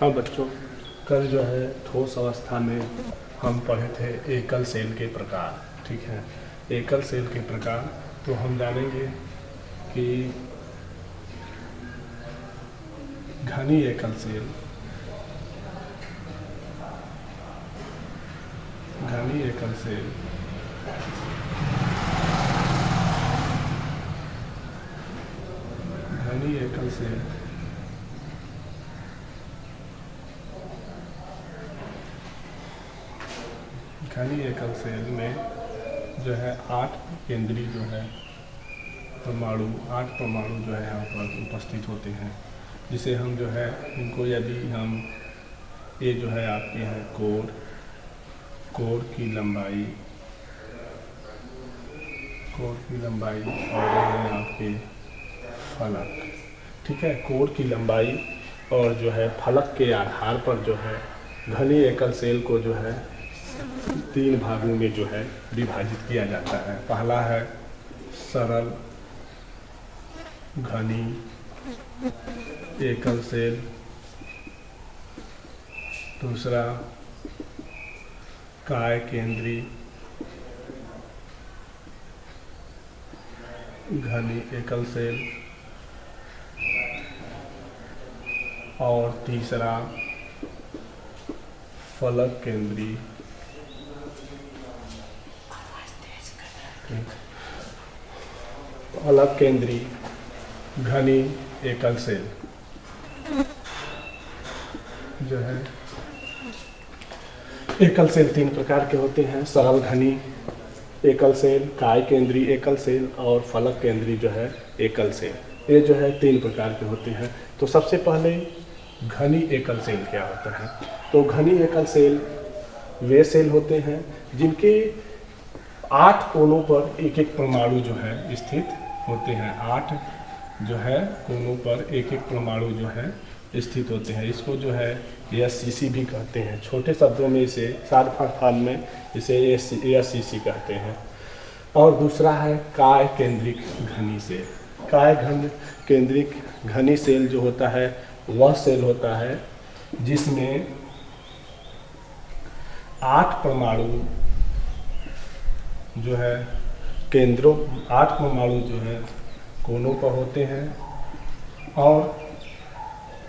हाँ बच्चों, कल जो है ठोस अवस्था में हम पढ़े थे एकल सेल के प्रकार। ठीक है, एकल सेल के प्रकार तो हम जानेंगे कि घनी एकल सेल, घनी एकल सेल, घनी एकल सेल, घनी एकल सेल में जो है 8 केंद्रीय जो है परमाणु, 8 परमाणु जो है यहाँ पर उपस्थित होते हैं, जिसे हम जो है इनको यदि हम ये जो है आपके हैं कोर की लंबाई, कोर की लंबाई और ये है आपके फलक। ठीक है, कोर की लंबाई और जो है फलक के आधार पर जो है घनी एकल सेल को जो है 3 भागों में जो है विभाजित किया जाता है। पहला है सरल घनी एकल सेल, दूसरा काय केंद्री घनी एकल सेल और तीसरा फलक केंद्री फलक केंद्री घनी एकल सेल जो है। एकल सेल 3 प्रकार के होते हैं, सरल घनी एकल सेल, काय केंद्री एकल सेल और फलक केंद्री जो है एकल सेल। ये जो है 3 प्रकार के होते हैं। तो सबसे पहले घनी एकल सेल क्या होता है? तो घनी एकल सेल वे सेल होते हैं जिनके 8 कोनों पर एक एक परमाणु जो है स्थित होते हैं। 8 जो है कोनों पर एक एक परमाणु जो है स्थित होते हैं। इसको जो है SCC भी कहते हैं। छोटे शब्दों में इसे शॉर्ट फॉर्म में इसे SCC कहते हैं। और दूसरा है काय केंद्रिक घनी सेल। काय केंद्रिक घनी सेल जो होता है वह सेल होता है जिसमें 8 परमाणु जो है केंद्रों, 8 परमाणु जो है कोनों पर होते हैं और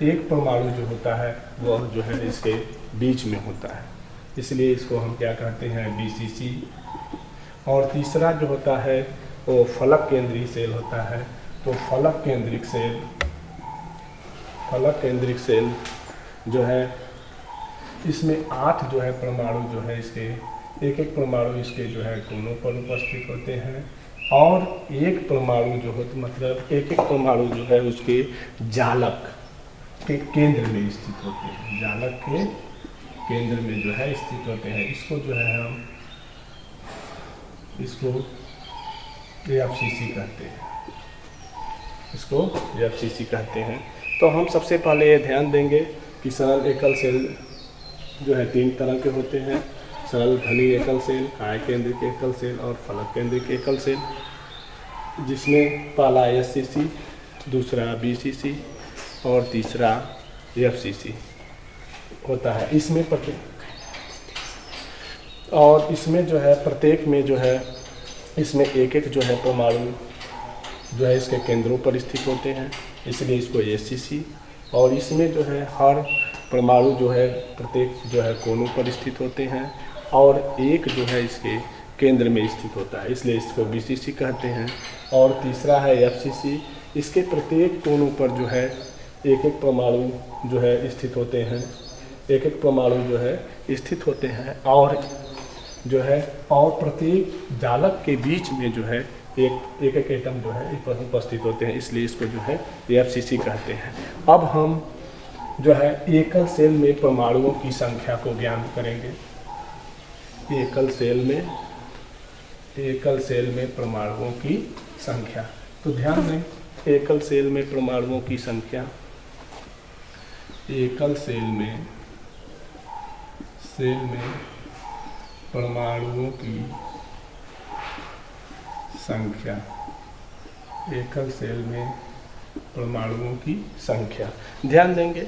एक परमाणु जो होता है वह जो है इसके बीच में होता है, इसलिए इसको हम क्या कहते हैं BCC। और तीसरा जो होता है वो फलक केंद्रीय सेल होता है। तो फलक केंद्रिक सेल जो है इसमें 8 जो है परमाणु जो है इसके एक एक परमाणु इसके जो है कोनों पर उपस्थित होते हैं और एक परमाणु जो होता मतलब एक एक परमाणु जो है उसके जालक के केंद्र में स्थित होते हैं। जालक के केंद्र में जो है स्थित होते हैं। इसको जो है हम इसको FCC कहते हैं। इसको FCC कहते हैं। तो हम सबसे पहले ये ध्यान देंगे कि सरल एकल सेल जो है 3 तरह के होते हैं, सरल घनी एकल सेल, काय केंद्रिक एकल सेल और फलक केंद्रिक एकल सेल, जिसमें पहला SCC, दूसरा BCC और तीसरा FCC होता है। इसमें और इसमें जो है प्रत्येक में जो है इसमें एक एक जो है परमाणु जो है इसके केंद्रों पर स्थित होते हैं, इसलिए इसको SCC। और इसमें जो है हर परमाणु जो है प्रत्येक जो है कोनों पर स्थित होते हैं और एक जो है इसके केंद्र में स्थित होता है, इसलिए इसको BCC कहते हैं। और तीसरा है FCC। इसके प्रत्येक कोनों पर जो है एक एक परमाणु जो है स्थित होते हैं, एक एक परमाणु जो है स्थित होते हैं और जो है और प्रत्येक जालक के बीच में जो है एक एक एटम जो है उपस्थित होते हैं, इसलिए इसको जो है FCC कहते हैं। अब हम जो है एकल सेल में परमाणुओं की संख्या को ज्ञात करेंगे। एकल सेल में परमाणुओं की संख्या, तो ध्यान दें एकल सेल में परमाणुओं की संख्या, एकल सेल में परमाणुओं की संख्या, एकल सेल में परमाणुओं की संख्या। ध्यान देंगे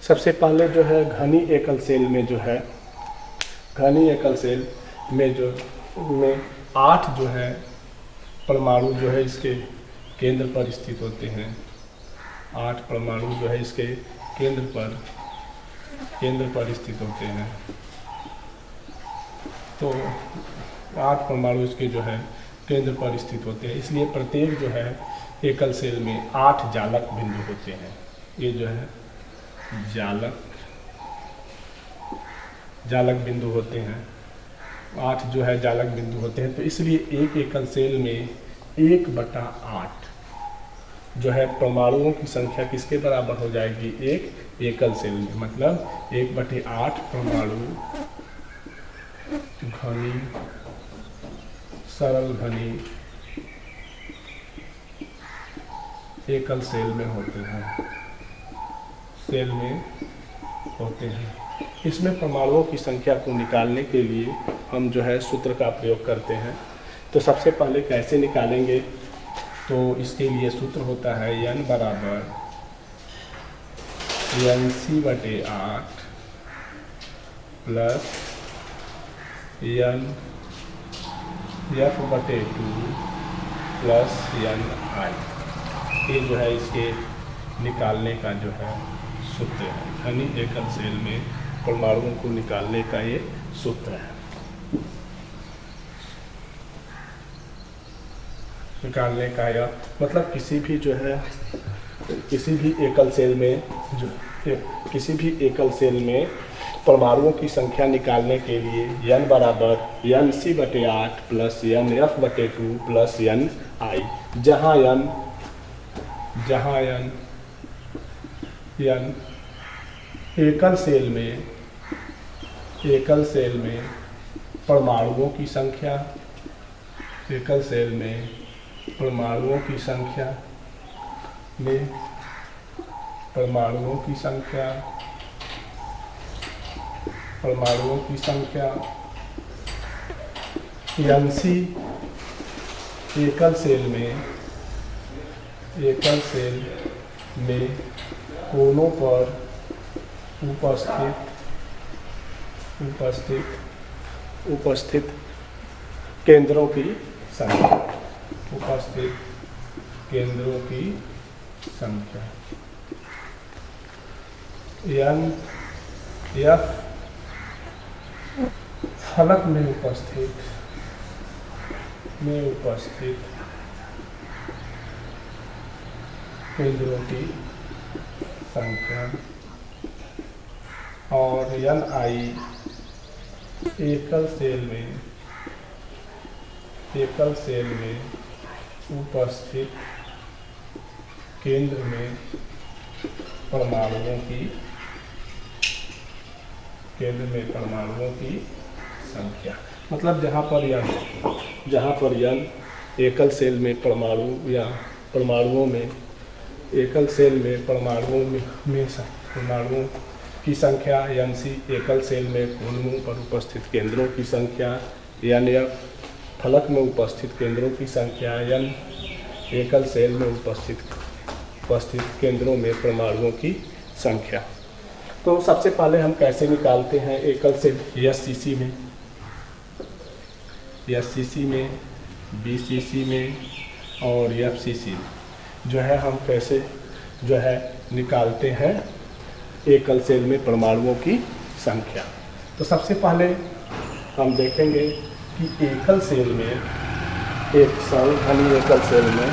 सबसे पहले जो है घनी एकल सेल में जो है, घनी एकल सेल में 8 जो है परमाणु जो है इसके केंद्र पर स्थित होते हैं। 8 परमाणु जो है इसके केंद्र पर स्थित होते हैं। तो 8 परमाणु इसके जो है केंद्र पर स्थित होते हैं, इसलिए प्रत्येक जो है एकल सेल में 8 जालक बिंदु होते हैं। ये जो है जालक बिंदु होते हैं, 8 जो है जालक बिंदु होते हैं। तो इसलिए एक एकल सेल में 1/8 जो है परमाणुओं की संख्या किसके बराबर हो जाएगी, एक एकल सेल में, मतलब 1/8 परमाणु घनी, सरल घनी एकल सेल में होते हैं। इसमें परमाणुओं की संख्या को निकालने के लिए हम जो है सूत्र का प्रयोग करते हैं। तो सबसे पहले कैसे निकालेंगे, तो इसके लिए सूत्र होता है n बराबर Nc/8 plus Nf/2 plus Ni। ये जो है इसके निकालने का जो है सूत्र है। घनी एकल सेल में परमाणुओं को निकालने का ये सूत्र है। निकालने का या मतलब किसी भी एकल सेल में परमाणुओं की संख्या निकालने के लिए n बराबर Nc/8 plus Nf/2 plus Ni, जहाँ n एकल सेल में परमाणुओं की संख्या, एकल सेल में परमाणुओं की संख्या Nc एकल सेल में कोनों पर उपस्थित केंद्रों की संख्या, Nf फलक में उपस्थित केंद्रों की संख्या, और Ni एकल सेल में उपस्थित केंद्र में परमाणुओं की संख्या। मतलब जहाँ पर n एकल सेल में परमाणु या परमाणुओं में एकल सेल में परमाणुओं की संख्या, Nc एकल सेल में कोनों पर उपस्थित केंद्रों की संख्या, Nf फलक में उपस्थित केंद्रों की संख्या, N एकल सेल में उपस्थित केंद्रों में परमाणुओं की संख्या। तो सबसे पहले हम कैसे निकालते हैं एकल सेल, SCC में, BCC में और FCC जो है हम कैसे जो है निकालते हैं एकल सेल में परमाणुओं की संख्या। तो सबसे पहले हम देखेंगे कि एकल सेल में, एक सरल घनी एकल सेल में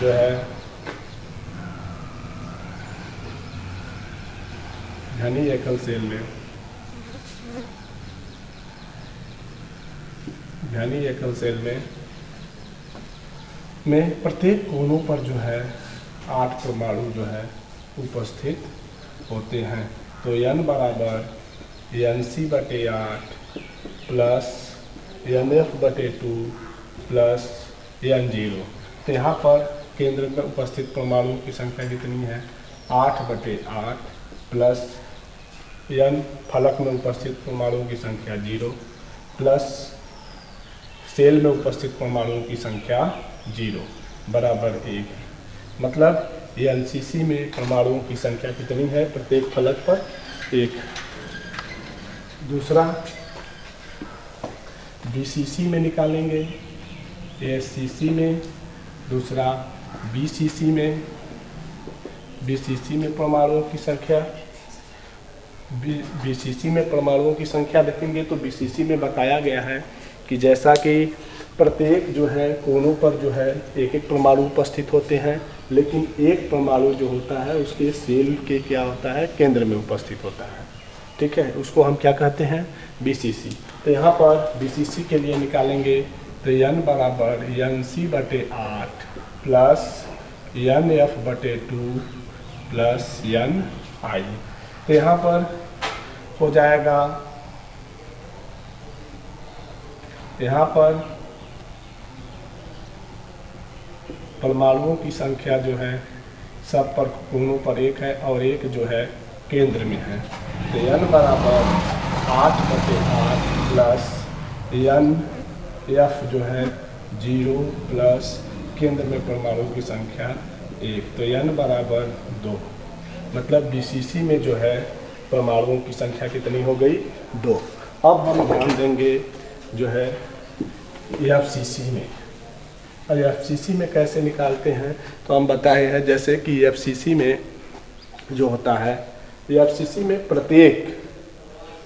जो है घनी एकल सेल में प्रत्येक कोनों पर जो है 8 परमाणु जो है उपस्थित होते हैं। तो n बराबर Nc/8 plus Nf/2 plus N0। तो यहाँ पर केंद्र में उपस्थित परमाणुओं की संख्या कितनी है, 8/8 प्लस n फलक में उपस्थित परमाणुओं की संख्या 0 प्लस सेल में उपस्थित परमाणुओं की संख्या 0 बराबर 1। मतलब एनसीसी में परमाणुओं की संख्या कितनी है प्रत्येक फलक पर? 1। दूसरा बीसीसी में निकालेंगे, एससीसी में, दूसरा बीसीसी में। बीसीसी में परमाणुओं की संख्या, बीसीसी में परमाणुओं की संख्या देखेंगे तो बीसीसी में बताया गया है कि जैसा कि प्रत्येक जो है कोनों पर जो है एक एक परमाणु उपस्थित होते हैं, लेकिन एक परमाणु जो होता है उसके सेल के क्या होता है, केंद्र में उपस्थित होता है। ठीक है, उसको हम क्या कहते हैं, बीसीसी। तो यहाँ पर बीसीसी के लिए निकालेंगे तो n बराबर NC/8 plus NF/2 plus NI। तो यहाँ पर हो जाएगा, यहाँ पर परमाणुओं की संख्या जो है सब पर कोनों पर 1 है और 1 जो है केंद्र में है। तो n बराबर 8/8 प्लस NF जो है 0 प्लस केंद्र में परमाणुओं की संख्या 1। तो n बराबर 2, मतलब बीसीसी में जो है परमाणुओं की संख्या कितनी हो गई, 2। अब हम ध्यान देंगे जो है एफसीसी में। और एफसीसी में कैसे निकालते हैं तो हम बताए हैं, जैसे कि एफसीसी में जो होता है, एफसीसी में प्रत्येक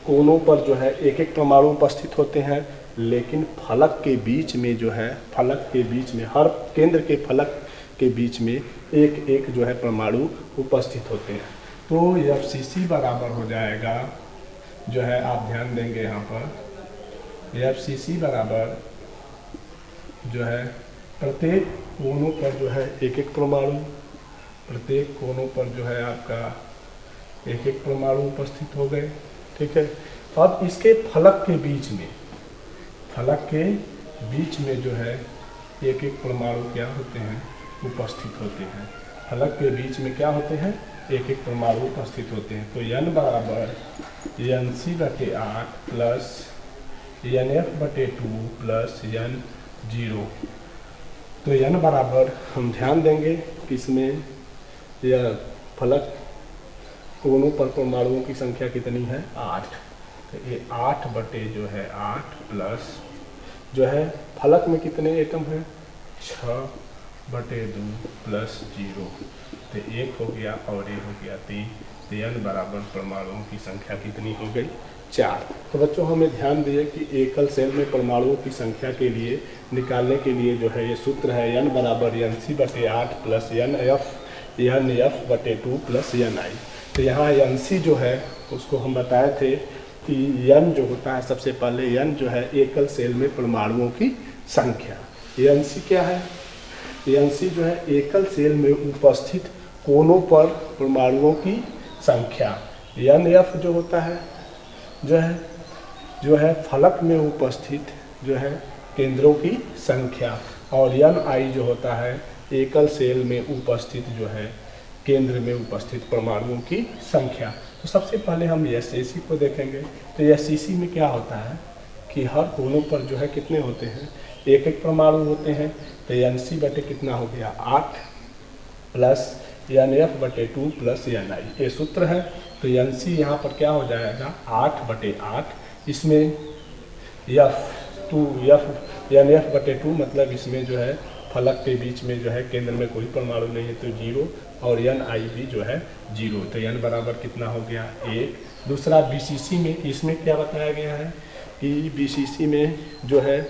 कोनों पर जो है एक एक परमाणु उपस्थित होते हैं, लेकिन फलक के बीच में जो है, फलक के बीच में, हर केंद्र के फलक के बीच में एक एक जो है परमाणु उपस्थित होते हैं। तो एफसीसी बराबर हो जाएगा जो है, आप ध्यान देंगे यहाँ पर, एफसीसी बराबर जो है प्रत्येक कोनों पर जो है एक एक परमाणु, प्रत्येक कोनों पर जो है आपका एक एक परमाणु उपस्थित हो गए। ठीक है, अब इसके फलक के बीच में, फलक के बीच में जो है एक एक परमाणु क्या होते हैं, उपस्थित होते हैं। फलक के बीच में क्या होते हैं, एक एक परमाणु उपस्थित होते हैं। तो n बराबर NC/8 plus NF/2 plus N0। तो n बराबर, हम ध्यान देंगे कि इसमें यह फलक कोनों पर परमाणुओं की संख्या कितनी है, 8। तो ये 8/8 प्लस जो है फलक में कितने एटम हैं, 6/2 प्लस 0। तो 1 हो गया और ये हो गया 3। तो n बराबर परमाणुओं की संख्या कितनी हो गई, 4। तो बच्चों हमें ध्यान दिए कि एकल सेल में परमाणुओं की संख्या के लिए निकालने के लिए जो है ये सूत्र है, n बराबर NC/8 plus NF/2 plus Ni। तो यहाँ NC जो है उसको हम बताए थे कि n जो होता है, सबसे पहले n जो है एकल सेल में परमाणुओं की संख्या। NC क्या है, NC जो है एकल सेल में उपस्थित कोनों पर परमाणुओं की संख्या। NF जो होता है जो है फलक में उपस्थित जो है केंद्रों की संख्या, और Ni जो होता है एकल सेल में उपस्थित जो है केंद्र में उपस्थित परमाणुओं की संख्या। तो सबसे पहले हम एससीसी को देखेंगे। तो एससीसी में क्या होता है कि हर कोनों पर जो है कितने होते हैं, एक एक परमाणु होते हैं। तो NC बटे कितना हो गया, 8 प्लस NF/2 प्लस Ni, ये सूत्र है। तो NC यहाँ पर क्या हो जाएगा, 8/8। इसमें NF/2 मतलब इसमें जो है फलक के बीच में जो है केंद्र में कोई परमाणु नहीं है, तो 0, और Ni भी जो है 0। तो n बराबर कितना हो गया, 1। दूसरा BCC में, इसमें क्या बताया गया है कि BCC में जो है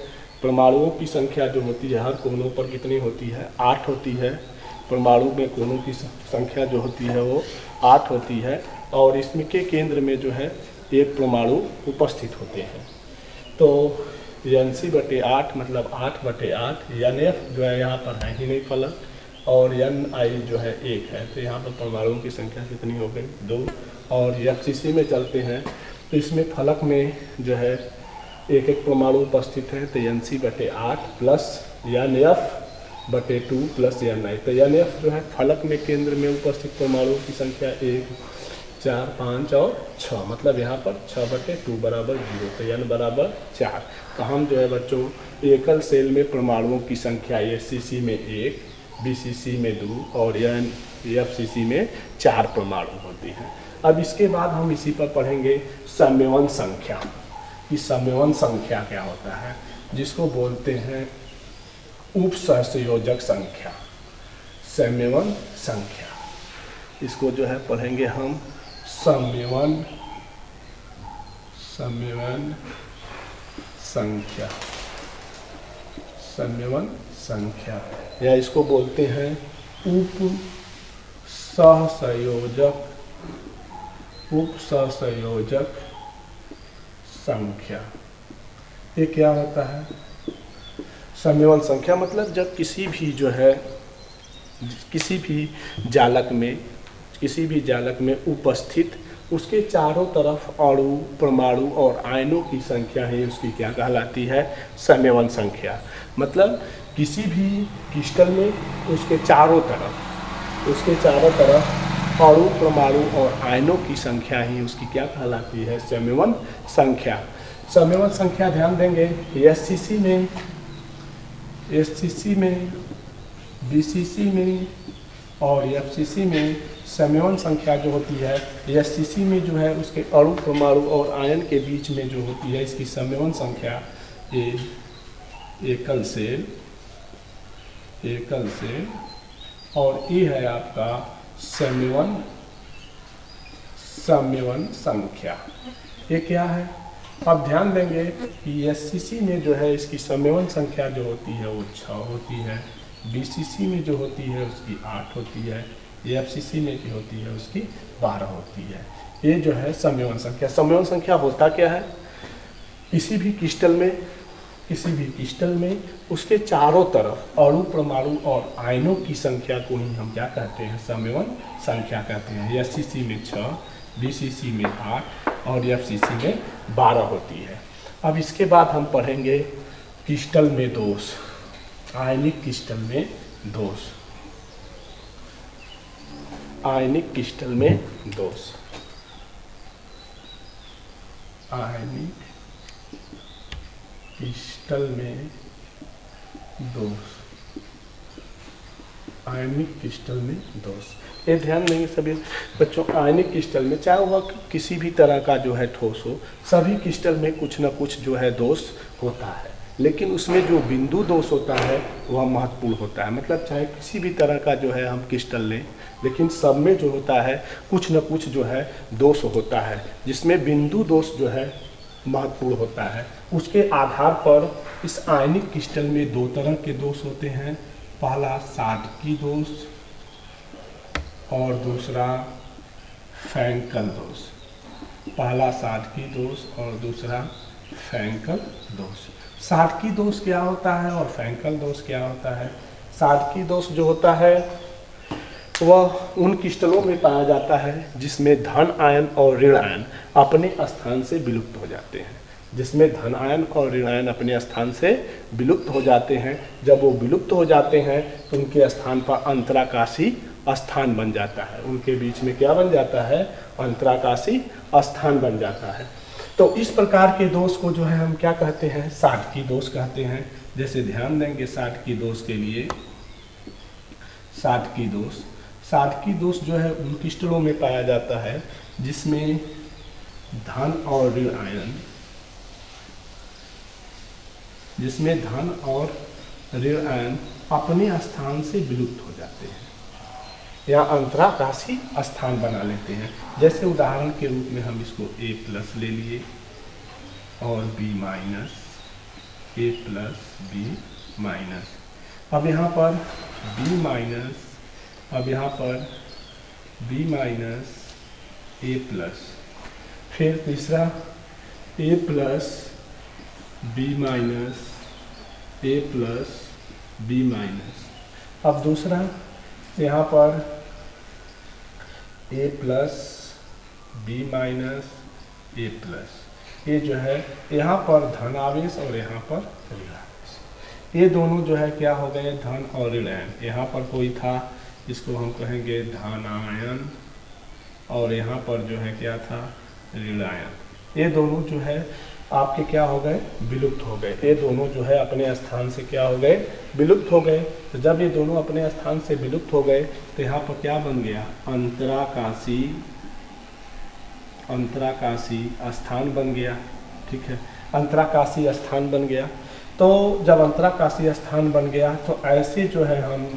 परमाणुओं की संख्या जो होती है हर कोनों पर कितनी होती है, 8 होती है। परमाणु में कोनों की संख्या जो होती है वो 8 होती है, और इसमें के केंद्र में जो है एक परमाणु उपस्थित होते हैं। तो NC/8 मतलब 8/8। NF जो है यहाँ पर है ही नहीं फलक, और Ni जो है 1 है। तो यहाँ पर परमाणुओं की संख्या कितनी हो गई, 2। और FCC में चलते हैं तो इसमें फलक में जो है एक एक परमाणु उपस्थित है। तो NC/8 plus NF/2 plus Ni। तो NF जो है फलक में केंद्र में उपस्थित परमाणुओं की संख्या 1, 4, 5 और 6, मतलब यहाँ पर 6/2 बराबर 0। तो n बराबर 4। तो हम जो है बच्चों एकल सेल में परमाणुओं की संख्या SCC में 1, BCC में 2 और FCC में 4 परमाणु होती हैं। अब इसके बाद हम इसी पर पढ़ेंगे सम्मेलन संख्या। कि सम्मेलन संख्या क्या होता है, जिसको बोलते हैं उप सहसंयोजक संख्या, सम्मेलन संख्या। इसको जो है पढ़ेंगे हम सम्मेलन संख्या, सम्मेलन संख्या, या इसको बोलते हैं उप सहसंयोजक संख्या। ये क्या होता है? सम्मेलन संख्या मतलब जब किसी भी जालक में उपस्थित उसके चारों तरफ अणु, परमाणु और आयनों की संख्या है, उसकी क्या कहलाती है? सम्मेलन संख्या। मतलब किसी भी क्रिस्टल में उसके चारों तरफ अणु, परमाणु और आयनों की संख्या ही उसकी क्या कहलाती है? सम्मेलन संख्या। सम्मेलन संख्या ध्यान देंगे SCC में, BCC में और FCC में सम्मेलन संख्या जो होती है, SCC में जो है उसके अणु, परमाणु और आयन के बीच में जो होती है, इसकी सम्मेलन संख्या एकल सेल, और ये है आपका सम्मेलन संख्या। ये क्या है? अब ध्यान देंगे कि SCC में जो है इसकी सम्मेलन संख्या जो होती है वो 6 होती है, BCC में जो होती है उसकी 8 होती है, FCC में जो होती है उसकी 12 होती है। ये जो है सम्मेलन संख्या। सम्मेलन संख्या होता क्या है? किसी भी क्रिस्टल में उसके चारों तरफ अणु, परमाणु और आयनों की संख्या को ही हम क्या कहते हैं? सम्मेलन संख्या कहते हैं। SCC में 6, BCC में 8 और FCC में 12 होती है। अब इसके बाद हम पढ़ेंगे क्रिस्टल में दोष, आयनिक क्रिस्टल में दोष, आयनिक क्रिस्टल में दोष, आयनिक क्रिस्टल में दोष, आयनिक क्रिस्टल में दोष। ये ध्यान देंगे सभी बच्चों, आयनिक क्रिस्टल में चाहे वह किसी भी तरह का जो है ठोस हो, सभी क्रिस्टल में कुछ ना कुछ जो है दोष होता है, लेकिन उसमें जो बिंदु दोष होता है वह महत्वपूर्ण होता है। मतलब चाहे किसी भी तरह का जो है हम क्रिस्टल लें, लेकिन सब में जो होता है कुछ न कुछ जो है दोष होता है, जिसमें बिंदु दोष जो है महत्वपूर्ण होता है। उसके आधार पर इस आयनिक क्रिस्टल में 2 तरह के दोष होते हैं। पहला साटकी दोष और दूसरा फ्रैंकल दोष। पहला साटकी दोष और दूसरा फ्रैंकल दोष। साटकी दोष क्या होता है और फ्रैंकल दोष क्या होता है? साटकी दोष जो होता है वह उन क्रिस्टलों में पाया जाता है जिसमें धन आयन और ऋण आयन अपने स्थान से विलुप्त हो जाते हैं, जिसमें धन आयन और ऋण आयन अपने स्थान से विलुप्त हो जाते हैं। जब वो विलुप्त हो जाते हैं तो उनके स्थान पर अंतराकाशी स्थान बन जाता है। उनके बीच में क्या बन जाता है? अंतराकाशी स्थान बन जाता है। तो इस प्रकार के दोष को जो है हम क्या कहते हैं? साटकी दोष कहते हैं। जैसे ध्यान देंगे साटकी दोष के लिए, साटकी दोष जो है उन क्रिस्टलों में पाया जाता है जिसमें धन और ऋण आयन, अपने स्थान से विलुप्त हो जाते हैं या अंतराकाशी स्थान बना लेते हैं। जैसे उदाहरण के रूप में हम इसको A+ ले लिए और B-, A+B-। अब यहाँ पर B-, A+, फिर तीसरा A+, B-, A+B-। अब दूसरा यहाँ पर A+, B-, A+। ये जो है यहाँ पर धन आवेश और यहाँ पर ऋण आवेश, ये दोनों जो है क्या हो गए? धन और ऋण आयन। यहाँ पर कोई था, इसको हम कहेंगे धन आयन, और यहाँ पर जो है क्या था? ऋण आयन। ये दोनों जो है आपके क्या हो गए, विलुप्त हो गए। ये दोनों जो है अपने स्थान से क्या हो गए, विलुप्त हो गए। तो जब ये दोनों अपने स्थान से विलुप्त हो गए तो यहाँ पर क्या बन गया, अंतराकाशी स्थान बन गया। ठीक है, अंतराकाशी स्थान बन गया। तो जब अंतराकाशी स्थान बन गया तो ऐसे जो है हम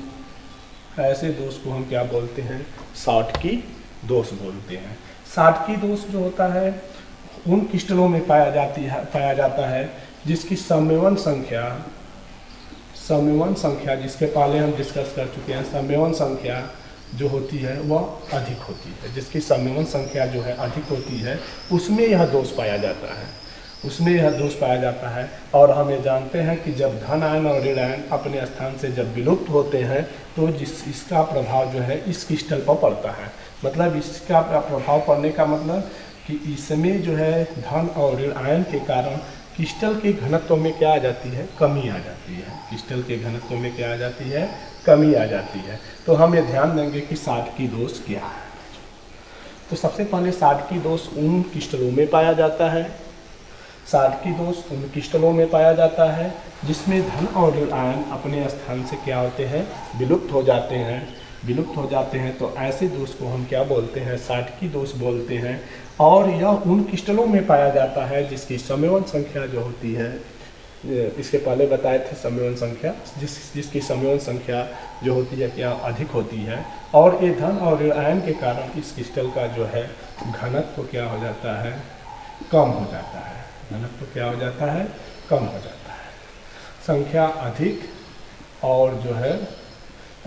ऐसे दोष को हम क्या बोलते हैं, साटकी दोष बोलते हैं। साटकी दोष जो होता है उन क्रिस्टलों में पाया जाता है जिसकी संमेवन संख्या जिसके पहले हम डिस्कस कर चुके हैं, संमेवन संख्या जो होती है वह अधिक होती है। जिसकी संमेवन संख्या जो है अधिक होती है उसमें यह दोष पाया जाता है। और हम ये जानते हैं कि जब धन आयन और ऋण आयन अपने स्थान से जब विलुप्त होते हैं तो इसका प्रभाव जो है इस क्रिस्टल पर पड़ता है। मतलब इसका प्रभाव पड़ने का मतलब कि इसमें जो है धन और ऋण आयन के कारण क्रिस्टल के घनत्व में क्या आ जाती है, कमी आ जाती है। क्रिस्टल के घनत्व में क्या आ जाती है, कमी आ जाती है। तो हम ये ध्यान देंगे कि साटकी दोष क्या है। तो सबसे पहले साटकी दोष उन क्रिस्टलों में पाया जाता है, साटकी दोष उन क्रिस्टलों में पाया जाता है जिसमें धन और ऋण आयन अपने स्थान से क्या होते हैं, विलुप्त हो जाते हैं। तो ऐसे दोष को हम क्या बोलते हैं, साटकी दोष बोलते हैं। और यह उन क्रिस्टलों में पाया जाता है जिसकी संमेवन संख्या जो होती है, इसके पहले बताए थे संमेवन संख्या, जिसकी संमेवन संख्या जो होती है क्या अधिक होती है। और ये धन और ऋण आयन के कारण इस क्रिस्टल का जो है घनत्व क्या हो जाता है, कम हो जाता है। घनत्व क्या हो जाता है, कम हो जाता है। संख्या अधिक और जो है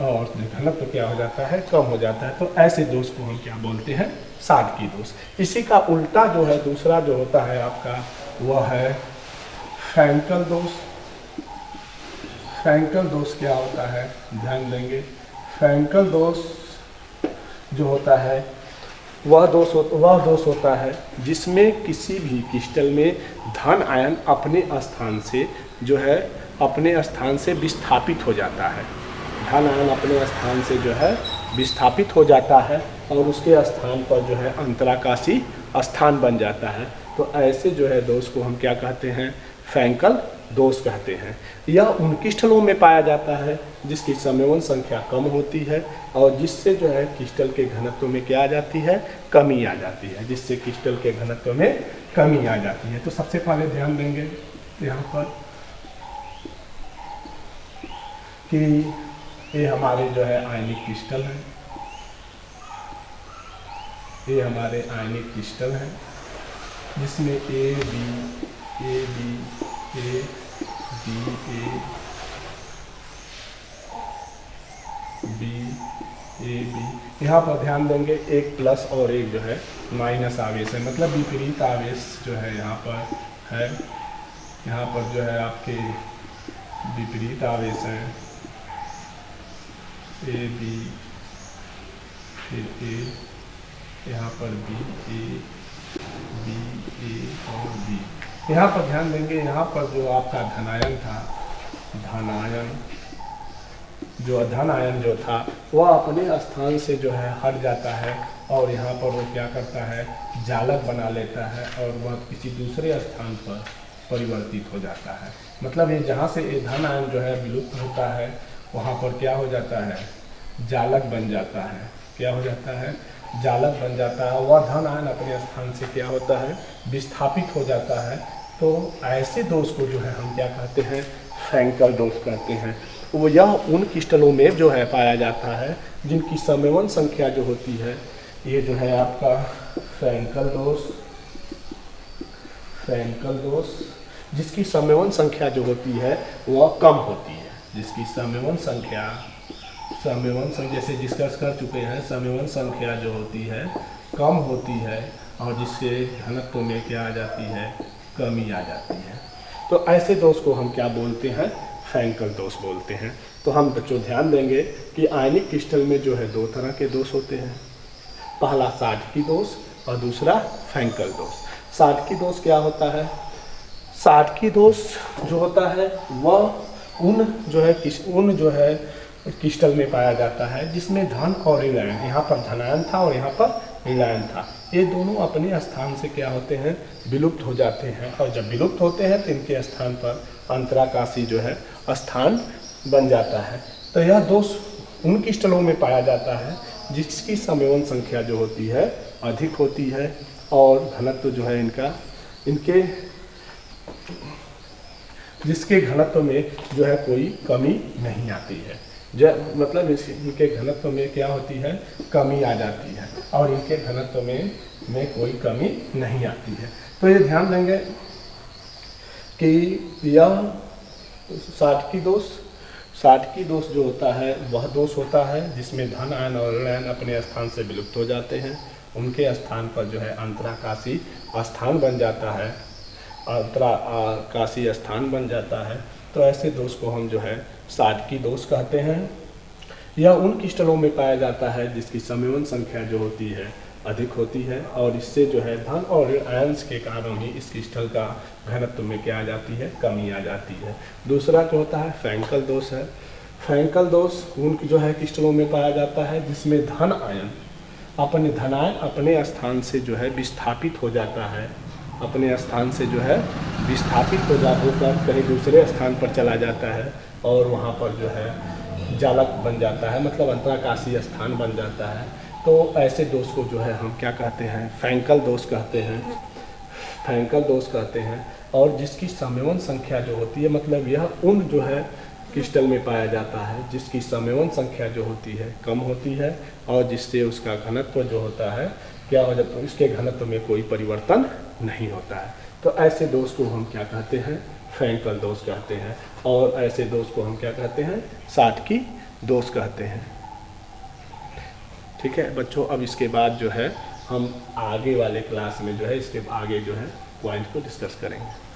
और घनत्व क्या हो जाता है, कम हो जाता है। तो ऐसे दोष को हम क्या बोलते हैं, साटकी दोष। इसी का उल्टा जो है दूसरा जो होता है आपका वह है फ्रैंकल दोष। फ्रैंकल दोष क्या होता है, ध्यान देंगे। फ्रैंकल दोष जो होता है वह दोष होता है जिसमें किसी भी क्रिस्टल में धन आयन अपने स्थान से जो है अपने स्थान से विस्थापित हो जाता है। धन आयन अपने स्थान से जो है विस्थापित हो जाता है और उसके स्थान पर जो है अंतराकाशी स्थान बन जाता है। तो ऐसे जो है दोष को हम क्या कहते हैं, फ्रैंकल दोष कहते हैं। यह उन क्रिस्टलों में पाया जाता है जिसकी संमेवन संख्या कम होती है और जिससे जो है क्रिस्टल के घनत्व में क्या आ जाती है, कमी आ जाती है। जिससे क्रिस्टल के घनत्व में कमी आ जाती है। तो सबसे पहले ध्यान देंगे यहाँ पर कि ये हमारे जो है आयनिक क्रिस्टल हैं, ये हमारे आयनिक क्रिस्टल हैं जिसमें A B A B A B. यहाँ पर ध्यान देंगे एक प्लस और एक जो है माइनस आवेश है, मतलब विपरीत आवेश जो है यहाँ पर है। यहाँ पर जो है आपके विपरीत आवेश हैं, ए बी फिर ए, यहाँ पर बी ए और बी। यहाँ पर ध्यान देंगे, यहाँ पर जो आपका धनायन था, धन आयन जो था वह अपने स्थान से जो है हट जाता है और यहाँ पर वो क्या करता है, जालक बना लेता है और वह किसी दूसरे स्थान पर परिवर्तित हो जाता है। मतलब ये जहाँ से ये धन आयन जो है विलुप्त होता है वहाँ पर क्या हो जाता है, जालक बन जाता है। क्या हो जाता है, जालक बन जाता है। वह धन आयन अपने स्थान से क्या होता है, विस्थापित हो जाता है। तो ऐसे दोष को जो है हम क्या कहते हैं, फ्रैंकल दोष कहते हैं। वो यह उन क्रिस्टलों में जो है पाया जाता है जिनकी संमेवन संख्या जो होती है, ये जो है आपका फ्रैंकल दोष, जिसकी संमेवन संख्या जो होती है वह कम होती है। जिसकी संमेवन संख्या जैसे डिस्कस कर चुके हैं, संमेवन संख्या जो होती है कम होती है और जिससे घनत्व में क्या आ जाती है, कमी आ जाती है। तो ऐसे दोष को हम क्या बोलते हैं, फ्रैंकल दोष बोलते हैं। तो हम बच्चों ध्यान देंगे कि आयनिक क्रिस्टल में जो है दो तरह के दोष होते हैं, पहला साटकी दोष और दूसरा फ्रैंकल दोष। साटकी दोष क्या होता है, साटकी दोष जो होता है वह उन जो है क्रिस्टल में पाया जाता है जिसमें धन और ऋण आयन, यहाँ पर धनायन था और यहाँ पर लैन था, ये दोनों अपने स्थान से क्या होते हैं, विलुप्त हो जाते हैं। और जब विलुप्त होते हैं तो इनके स्थान पर अंतराकाशी जो है स्थान बन जाता है। तो यह दोष उन क्रिस्टलों में पाया जाता है जिसकी समयवन संख्या जो होती है अधिक होती है और घनत्व जो है इनके जिसके घनत्व में जो है कोई कमी नहीं आती है। मतलब इनके घनत्व में क्या होती है, कमी आ जाती है और इनके घनत्व में कोई कमी नहीं आती है। तो ये ध्यान देंगे कि यह साटकी दोष जो होता है वह दोष होता है जिसमें धन आयन और ऋण आयन अपने स्थान से विलुप्त हो जाते हैं, उनके स्थान पर जो है अंतराकाशी स्थान बन जाता है, अंतराकाशी स्थान बन जाता है। तो ऐसे दोष को हम जो है साटकी दोष कहते हैं। यह उन क्रिस्टलों में पाया जाता है जिसकी समयवन संख्या जो होती है अधिक होती है और इससे जो है धन और ऋण आयंस के कारण ही इस क्रिस्टल का घनत्व में क्या आ जाती है, कमी आ जाती है। दूसरा जो होता है फ्रैंकल दोष है। फ्रैंकल दोष उन जो है क्रिस्टलों में पाया जाता है जिसमें धन आयन अपने स्थान से जो है विस्थापित हो जाता है, अपने स्थान से जो है विस्थापित होकर कहीं दूसरे स्थान पर चला जाता है और वहाँ पर जो है जालक बन जाता है, मतलब अंतराकाशी स्थान बन जाता है। तो ऐसे दोष को जो है हम क्या कहते हैं, फ्रैंकल दोष कहते हैं। और जिसकी समयवन संख्या जो होती है, मतलब यह उन जो है क्रिस्टल में पाया जाता है जिसकी समयवन संख्या जो होती है कम होती है और जिससे उसका घनत्व जो होता है क्या हो जाता है, इसके घनत्व में कोई परिवर्तन नहीं होता है। तो ऐसे दोष को हम क्या कहते हैं, फ्रैंकल दोष कहते हैं। और ऐसे दोष को हम क्या कहते हैं, साटकी दोष कहते हैं। ठीक है बच्चों, अब इसके बाद जो है हम आगे वाले क्लास में जो है इसके आगे जो है पॉइंट को डिस्कस करेंगे।